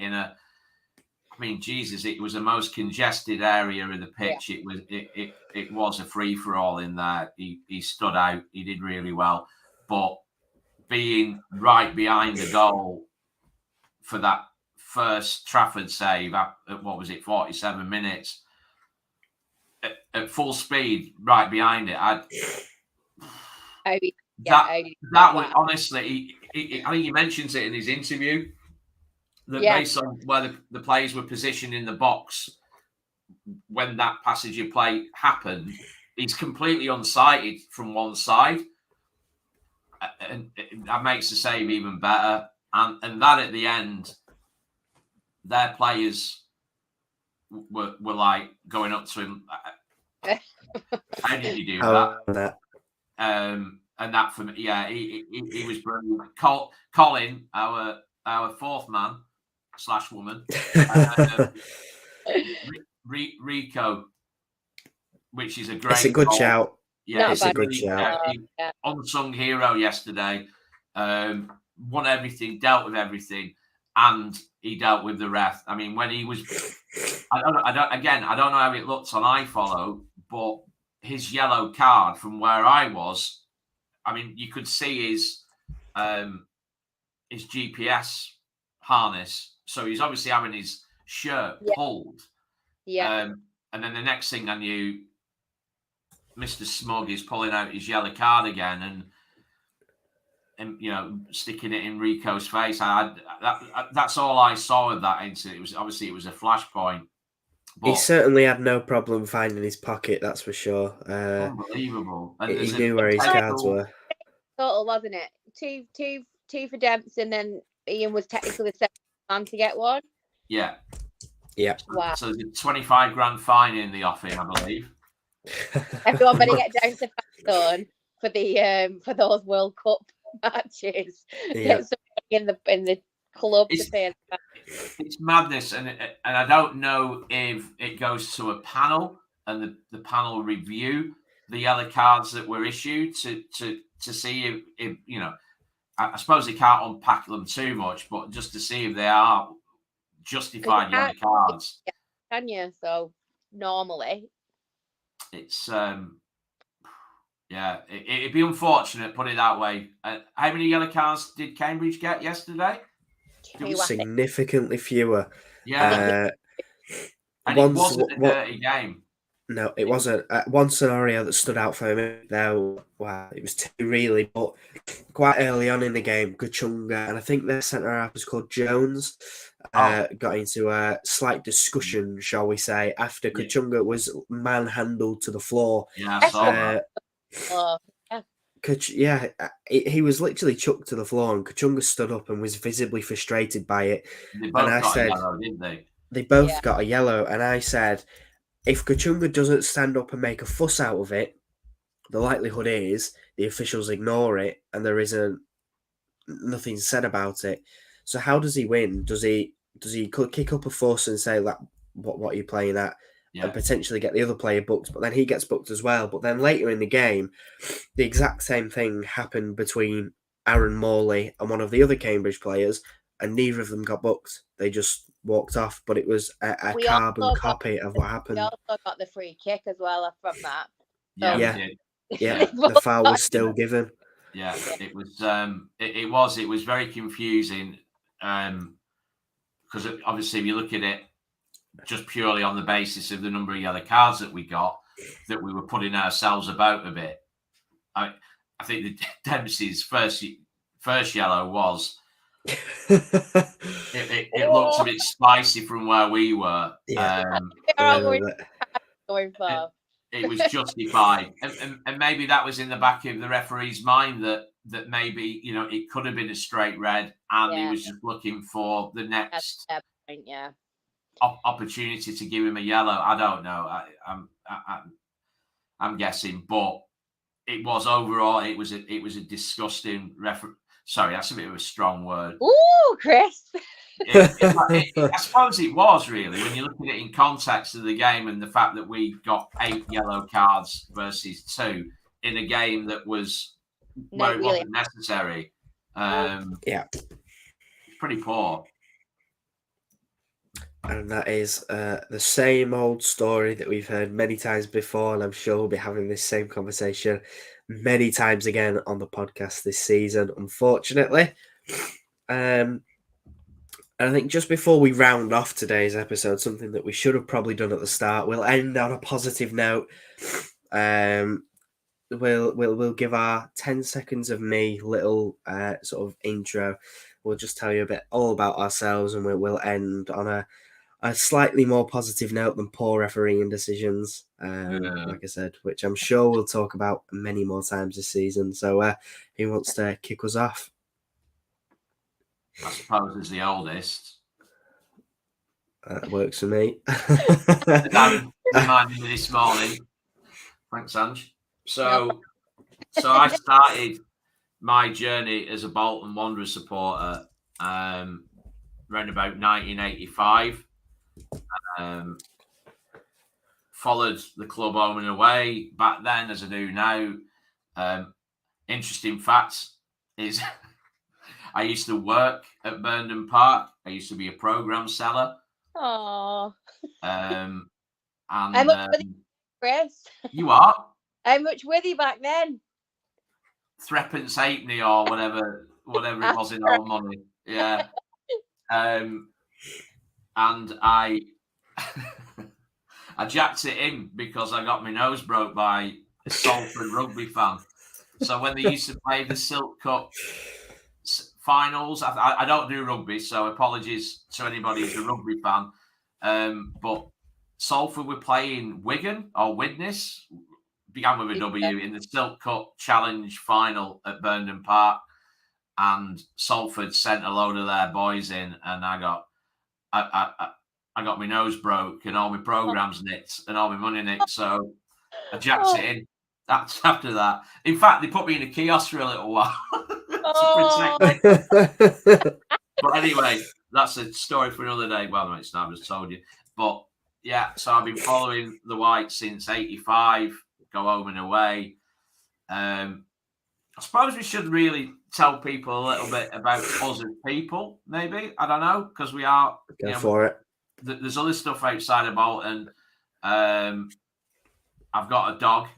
it was the most congested area of the pitch. It was a free-for-all in there. He stood out. He did really well. But being right behind the goal for that first Trafford save at 47 minutes at full speed, right behind it. That was honestly, I think he mentions it in his interview, that based on where the players were positioned in the box when that passage of play happened, he's completely unsighted from one side, and that makes the save even better. And that at the end, their players were like going up to him. How did you do that? And that for me, he was brilliant. Colin, our fourth man / woman, Rico, which is a great. It's a good shout. Yeah, it's a good shout. Unsung hero yesterday. Won everything, dealt with everything, and he dealt with the ref. I mean, when he was, I don't know how it looks on iFollow, but his yellow card from where I was, I mean, you could see his GPS harness, so he's obviously having his shirt pulled. And then the next thing I knew, Mr. Smug is pulling out his yellow card again and sticking it in Rico's face. That's all I saw of that incident. It was a flashpoint. He certainly had no problem finding his pocket, that's for sure. Unbelievable. And he knew where his cards were. Total, wasn't it? Two for Demps, and then Ian was technically the second man to get one. Yeah. Wow. So there's a 25 grand fine in the offing, I believe. Everyone better get down to Fanzone for those World Cup matches. Get somebody in the club to pay. It's madness, and I don't know if it goes to a panel and the panel review the yellow cards that were issued to see if I suppose they can't unpack them too much, but just to see if they are justified yellow cards. Can you? So normally, it's it'd be unfortunate, put it that way. How many yellow cards did Cambridge get yesterday? significantly fewer. Yeah. And it wasn't a dirty game. No, it wasn't. One scenario that stood out for me, though, wow, it was two really, but quite early on in the game, Kachunga, and I think their centre half was called Jones, got into a slight discussion, shall we say, after Kachunga was manhandled to the floor. Yeah, I saw that. He was literally chucked to the floor, and Kachunga stood up and was visibly frustrated by it. They both got a yellow, didn't they? They both got a yellow, and I said, if Kachunga doesn't stand up and make a fuss out of it, the likelihood is the officials ignore it and there isn't nothing said about it. So how does he win? Does he kick up a fuss and say, like, what are you playing at? Yeah. And potentially get the other player booked, but then he gets booked as well. But then later in the game, the exact same thing happened between Aaron Morley and one of the other Cambridge players, and neither of them got booked. They just walked off, but it was a carbon copy of what happened. We also got the free kick as well from that. So, yeah. The foul was still given. Yeah, it was. It was very confusing because obviously, if you look at it just purely on the basis of the number of yellow cards that we got, that we were putting ourselves about a bit. I think the Dempsey's first yellow was. It looked a bit spicy from where we were. Yeah. It was justified, and maybe that was in the back of the referee's mind that maybe it could have been a straight red, and he was just looking for the next opportunity to give him a yellow. I don't know. I'm guessing, but it was overall. It was a disgusting referee. Sorry, that's a bit of a strong word. Ooh, Chris. I suppose it was really, when you look at it in context of the game and the fact that we got 8 yellow cards versus 2 in a game that was where it wasn't necessary. It's pretty poor. And that is the same old story that we've heard many times before, and I'm sure we'll be having this same conversation many times again on the podcast this season, unfortunately. And I think just before we round off today's episode, something that we should have probably done at the start, we'll end on a positive note. We'll give our 10 seconds of me little sort of intro. We'll just tell you a bit all about ourselves, and we'll end on a slightly more positive note than poor refereeing decisions, like I said, which I'm sure we'll talk about many more times this season. So who wants to kick us off? I suppose as the oldest. That works for me. Dan reminded me this morning. Thanks, Ange. So I started my journey as a Bolton Wanderers supporter around about 1985. Followed the club home and away back then, as I do now. Interesting fact is I used to work at Burnham Park. I used to be a programme seller. Aww. And how much with you, Chris? You are? How much with you back then? Threepence halfpenny or whatever it was in old money. Yeah. And I jacked it in because I got my nose broke by a Salford rugby fan. So when they used to play the Silk Cup finals, I don't do rugby, so apologies to anybody who's a rugby fan. But Salford were playing Wigan or Widnes, began with a W, in the Silk Cup Challenge final at Burnham Park, and Salford sent a load of their boys in, and I got my nose broke and all my programs nicked and all my money nicked, so I jacked it in. That's after that. In fact, they put me in a kiosk for a little while to protect me. But anyway, that's a story for another day. Well, no, it's not. I just told you. But yeah, so I've been following the Whites since '85. Go home and away. I suppose we should really tell people a little bit about us as people. Maybe, I don't know, because we are. Go for it. There's other stuff outside of Bolton. I've got a dog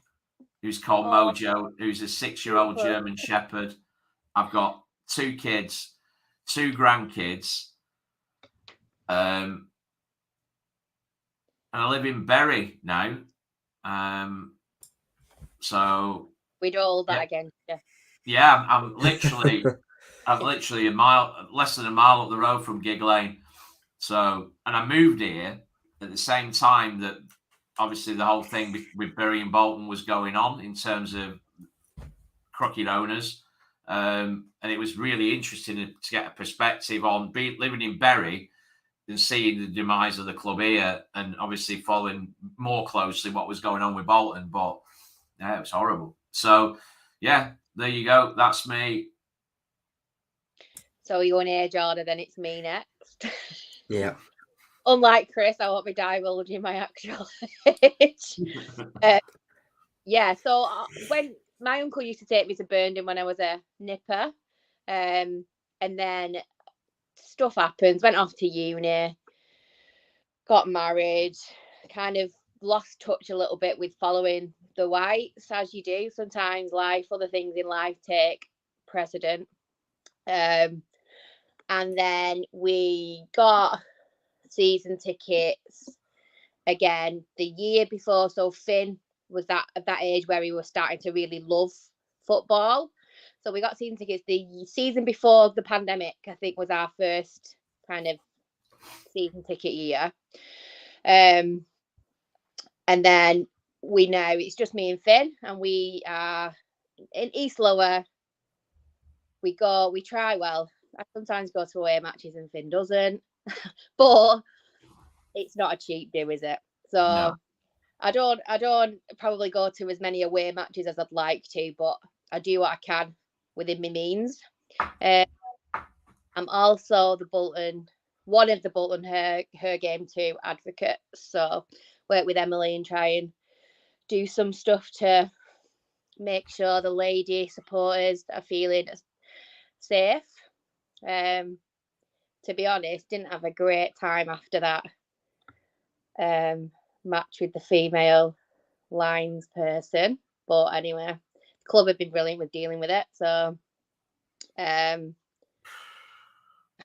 who's called Mojo, who's a 6-year-old German Shepherd. I've got 2 kids. 2 grandkids. And I live in Bury now. So we'd all that against you. Yeah, I'm literally less than a mile up the road from Gig Lane. So, and I moved here at the same time that obviously the whole thing with Bury and Bolton was going on in terms of crooked owners. And it was really interesting to get a perspective on living in Bury and seeing the demise of the club here, and obviously following more closely what was going on with Bolton. But yeah, it was horrible. So yeah, there you go. That's me. So you're an age order, then it's me next. Yeah. Unlike Chris, I won't be divulging my actual age. Yeah, so when my uncle used to take me to Burnden when I was a nipper, and then stuff happens, went off to uni, got married, kind of lost touch a little bit with following the whites, as you do. Sometimes other things in life take precedent. And then we got season tickets again the year before. So Finn was at that age where he was starting to really love football. So we got season tickets the season before the pandemic, I think, was our first kind of season ticket year. And then we know it's just me and Finn, and we are in East Lower. We try. Well, I sometimes go to away matches and Finn doesn't, but it's not a cheap do, is it? So no. I don't probably go to as many away matches as I'd like to, but I do what I can within my means. I'm also one of the Bolton her game 2 advocates. So work with Emily and try and do some stuff to make sure the lady supporters are feeling safe. To be honest, didn't have a great time after that match with the female lines person, but anyway, the club have been brilliant with dealing with it. So I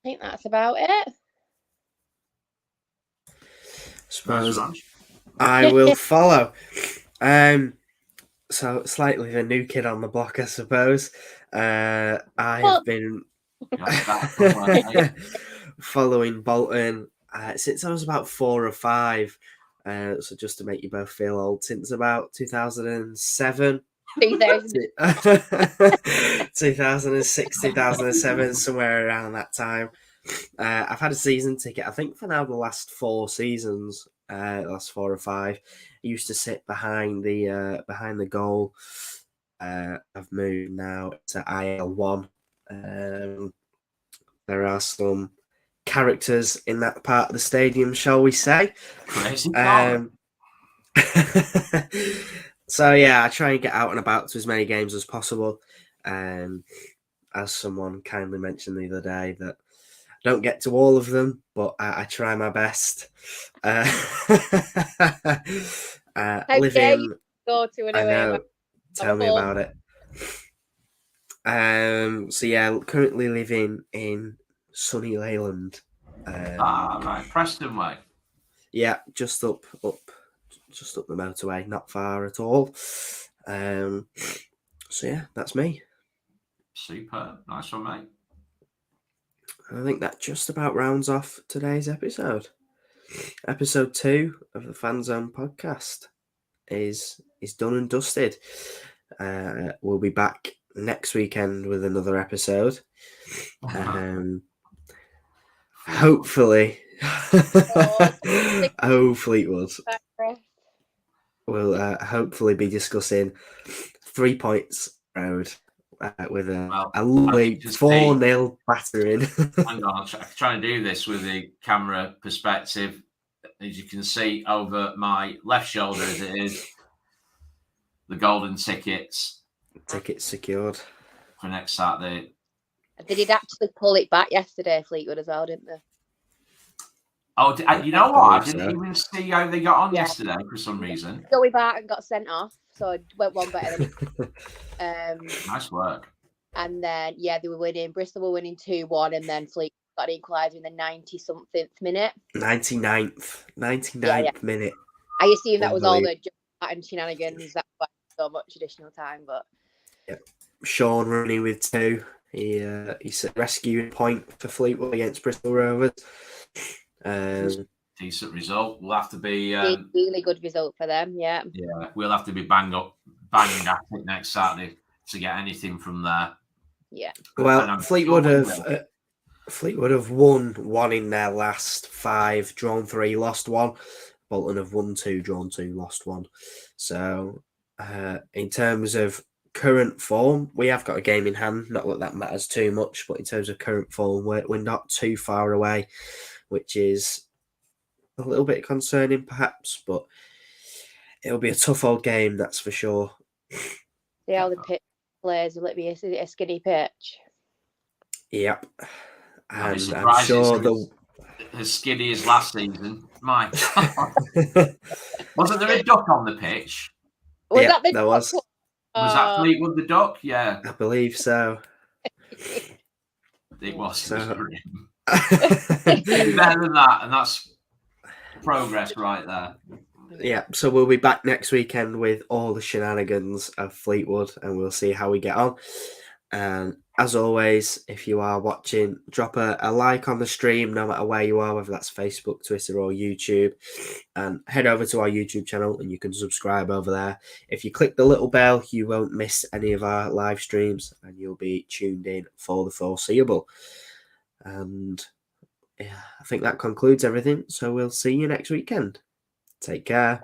think that's about it. Suppose I will follow. So slightly the new kid on the block, I suppose. I have been following Bolton since I was about 4 or 5. So just to make you both feel old, since about 2007. 2006, 2007, somewhere around that time. I've had a season ticket, I think, for now the last 4 seasons, last 4 or 5. I used to sit behind the goal. I've moved now to IL1. There are some characters in that part of the stadium, shall we say? So yeah, I try and get out and about to as many games as possible. As someone kindly mentioned the other day, that I don't get to all of them, but I try my best. Living, go to an away. Tell me about it. So yeah, currently living in sunny Leyland. Right, Preston way. Yeah, just up the motorway, not far at all. So yeah, that's me. Superb, nice one, mate. I think that just about rounds off today's episode. Episode 2 of the Fanzone podcast is done and dusted. We'll be back next weekend with another episode. Hopefully, hopefully it was. We'll hopefully be discussing 3 Points Road with a lovely 4-0 battering. Hang on, I'm trying to do this with the camera perspective. As you can see over my left shoulder, as it is, the golden tickets. Tickets secured for next Saturday. They did actually pull it back yesterday, Fleetwood, as well, didn't they? Oh, you know what? I didn't even see how they got on yesterday for some reason. Joey Barton got sent off, so it went one better than nice work. And then, they were winning. Bristol were winning 2-1, and then Fleet got an equaliser in the 90-something minute. 99th minute. I assume that was all the and shenanigans. That's why so much additional time. But Sean running with 2. He's a rescuing point for Fleetwood against Bristol Rovers. Decent result. We'll have to be really good result for them. Yeah, we'll have to be banged at it next Saturday to get anything from there. Yeah. Well, Fleetwood have won 1 in their last 5, drawn 3, lost 1. Bolton have won 2, drawn 2, lost 1. So, in terms of current form, we have got a game in hand. Not that matters too much, but in terms of current form, we're not too far away, which is a little bit concerning, perhaps. But it'll be a tough old game, that's for sure. See how the pitch plays. Will it be a skinny pitch? Yep. And I'm sure as skinny as last season. My God. Wasn't there a duck on the pitch? Was that the there was. Was that Fleetwood the duck? Yeah. I believe so. It was. So. Better than that, and that's progress right there. Yeah, so we'll be back next weekend with all the shenanigans of Fleetwood, and we'll see how we get on. And as always, if you are watching, drop a like on the stream, no matter where you are, whether that's Facebook, Twitter, or YouTube. And head over to our YouTube channel, and you can subscribe over there. If you click the little bell, you won't miss any of our live streams, and you'll be tuned in for the foreseeable. And I think that concludes everything. So we'll see you next weekend. Take care.